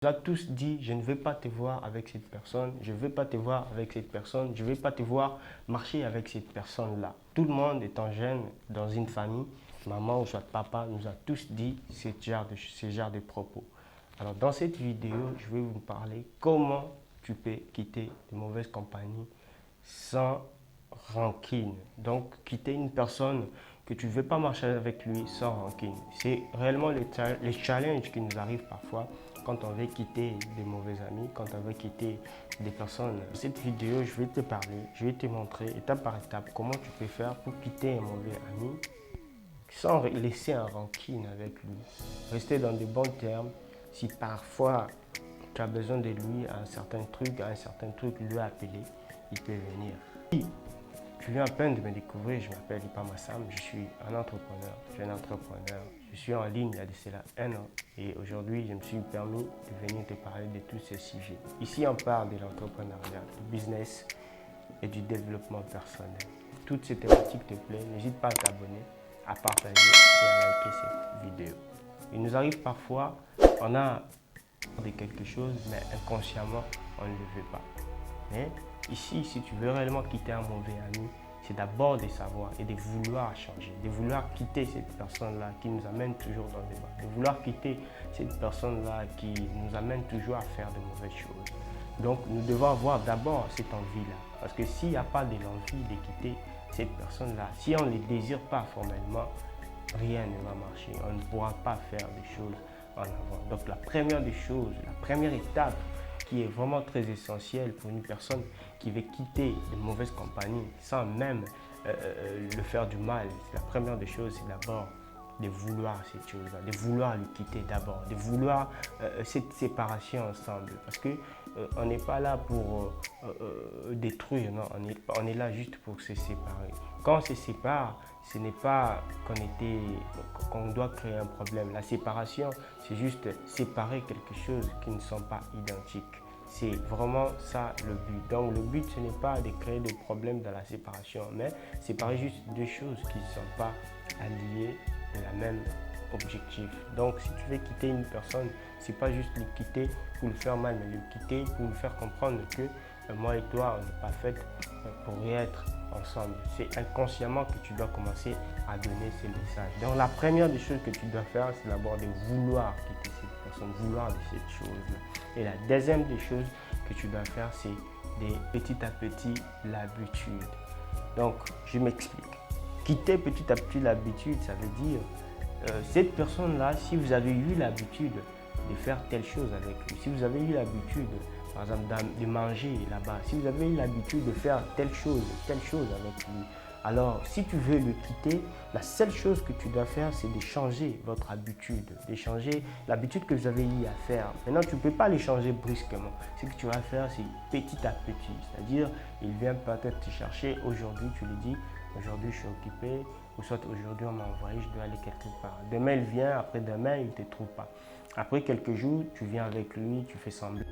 On a tous dit, je ne veux pas te voir avec cette personne, je ne veux pas te voir avec cette personne, je ne veux pas te voir marcher avec cette personne-là. Tout le monde étant jeune dans une famille, maman ou soit papa nous a tous dit ce genre de propos. Alors dans cette vidéo, je vais vous parler comment tu peux quitter de mauvaises compagnies sans rancune. Donc quitter une personne que tu ne veux pas marcher avec lui sans rancune. C'est réellement les challenges qui nous arrivent parfois quand on veut quitter des mauvais amis, quand on veut quitter des personnes. Dans cette vidéo, je vais te parler, je vais te montrer étape par étape comment tu peux faire pour quitter un mauvais ami sans laisser un rancune avec lui. Rester dans de bons termes. Si parfois tu as besoin de lui à un certain truc, lui appeler, il peut venir. Si tu viens à peine de me découvrir, je m'appelle Ipa Massam, je suis un entrepreneur, jeune entrepreneur. Je suis en ligne il y a de cela 1 an et aujourd'hui je me suis permis de venir te parler de tous ces sujets. Ici on parle de l'entrepreneuriat, du business et du développement personnel. Toutes ces thématiques te plaisent, n'hésite pas à t'abonner, à partager et à liker cette vidéo. Il nous arrive parfois, on a de quelque chose mais inconsciemment on ne le veut pas. Mais ici, si tu veux réellement quitter un mauvais ami, c'est d'abord de savoir et de vouloir changer, de vouloir quitter cette personne-là qui nous amène toujours dans le bas, de vouloir quitter cette personne-là qui nous amène toujours à faire de mauvaises choses. Donc, nous devons avoir d'abord cette envie-là. Parce que s'il n'y a pas de l'envie de quitter cette personne-là, si on ne les désire pas formellement, rien ne va marcher. On ne pourra pas faire des choses en avant. Donc, la première des choses, la première étape, qui est vraiment très essentiel pour une personne qui veut quitter de mauvaises compagnies sans même le faire du mal. La première des choses, c'est d'abord de vouloir cette chose-là, de vouloir le quitter d'abord, de vouloir cette séparation ensemble. Parce qu'on n'est pas là pour détruire, non, on est là juste pour se séparer. Quand on se sépare, ce n'est pas qu'on doit créer un problème. La séparation, c'est juste séparer quelque chose qui ne sont pas identiques. C'est vraiment ça le but. Donc le but, ce n'est pas de créer des problèmes dans la séparation, mais séparer juste deux choses qui ne sont pas alliées de la même objectif. Donc si tu veux quitter une personne, ce n'est pas juste le quitter pour le faire mal, mais le quitter pour lui faire comprendre que moi et toi, on n'est pas fait pour être ensemble. C'est inconsciemment que tu dois commencer à donner ces messages. Donc la première des choses que tu dois faire, c'est d'abord de vouloir quitter cette personne, vouloir de cette chose-là. Et la deuxième des choses que tu dois faire, c'est de petit à petit l'habitude. Donc je m'explique. Quitter petit à petit l'habitude, ça veut dire cette personne-là, si vous avez eu l'habitude de faire telle chose avec lui, si vous avez eu l'habitude par exemple de manger là-bas, si vous avez eu l'habitude de faire telle chose avec lui, alors si tu veux le quitter, la seule chose que tu dois faire, c'est de changer votre habitude, de changer l'habitude que vous avez eu à faire. Maintenant, tu ne peux pas les changer brusquement. Ce que tu vas faire, c'est petit à petit. C'est-à-dire, il vient peut-être te chercher, aujourd'hui tu lui dis, aujourd'hui je suis occupé, ou soit aujourd'hui on m'a envoyé, je dois aller quelque part. Demain il vient, après-demain il ne te trouve pas. Après quelques jours, tu viens avec lui, tu fais semblant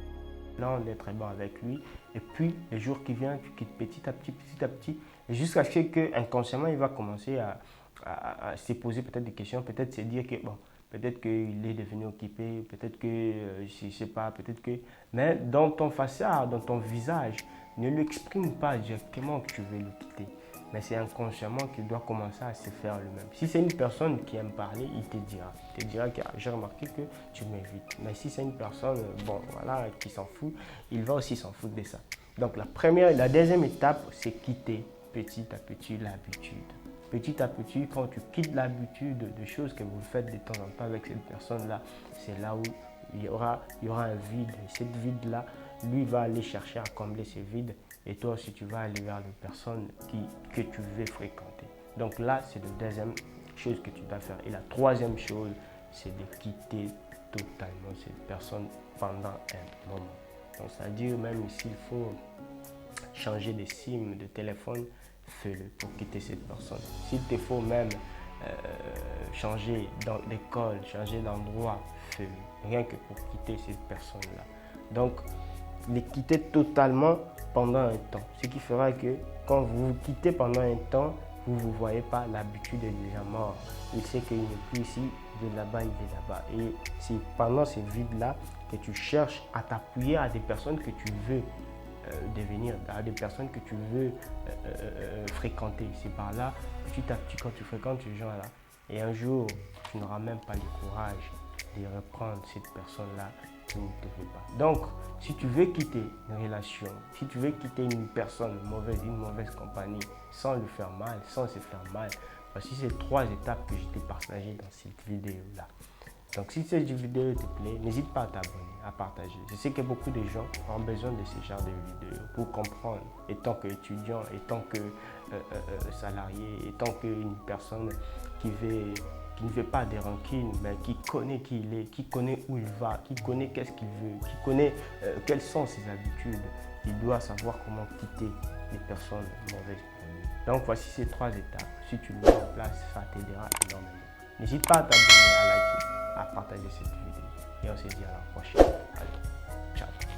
d'être bon avec lui. Et puis, les jours qui viennent, tu quittes petit à petit, jusqu'à ce que inconsciemment, il va commencer à se poser peut-être des questions, peut-être se dire que, bon, peut-être qu'il est devenu occupé, peut-être que, je ne sais pas, peut-être que... Mais dans ton façade, dans ton visage, ne l'exprime pas directement que tu veux le quitter. Mais c'est inconsciemment qu'il doit commencer à se faire lui-même. Si c'est une personne qui aime parler, il te dira que j'ai remarqué que tu m'évites. Mais si c'est une personne bon, voilà, qui s'en fout, il va aussi s'en foutre de ça. Donc la deuxième étape, c'est quitter petit à petit l'habitude. Petit à petit, quand tu quittes l'habitude de choses que vous faites de temps en temps avec cette personne-là, c'est là où il y aura un vide. Et cette vide-là, lui va aller chercher à combler ce vide. Et toi aussi, tu vas aller vers les personnes que tu veux fréquenter. Donc là, c'est la deuxième chose que tu dois faire. Et la troisième chose, c'est de quitter totalement cette personne pendant un moment. Donc, c'est-à-dire même s'il faut changer de SIM, de téléphone, fais-le pour quitter cette personne. S'il te faut même changer d'école, changer d'endroit, fais-le. Rien que pour quitter cette personne-là. Donc, les quitter totalement pendant un temps. Ce qui fera que quand vous vous quittez pendant un temps, vous ne vous voyez pas, l'habitude est déjà mort. Il sait qu'il n'est plus ici, il est là-bas, il est là-bas. Et c'est pendant ces vides-là que tu cherches à t'appuyer à des personnes que tu veux devenir, à des personnes que tu veux fréquenter. C'est par là, petit à petit, quand tu fréquentes ces gens-là, et un jour, tu n'auras même pas le courage de reprendre cette personne-là qui ne te veut pas. Donc, si tu veux quitter une relation, si tu veux quitter une personne mauvaise, une mauvaise compagnie, sans le faire mal, sans se faire mal, voici ces 3 étapes que je t'ai partagées dans cette vidéo-là. Donc, si cette vidéo te plaît, n'hésite pas à t'abonner, à partager. Je sais que beaucoup de gens ont besoin de ce genre de vidéos pour comprendre, étant qu'étudiant, étant que salarié, étant qu'une personne qui ne veut pas de rancune, mais qui connaît qui il est, qui connaît où il va, qui connaît qu'est-ce qu'il veut, qui connaît quelles sont ses habitudes. Il doit savoir comment quitter les personnes mauvaises. Donc, voici ces 3 étapes. Si tu le mets en place, ça t'aidera énormément. N'hésite pas à t'abonner, à liker, à partager cette vidéo. Et on se dit à la prochaine.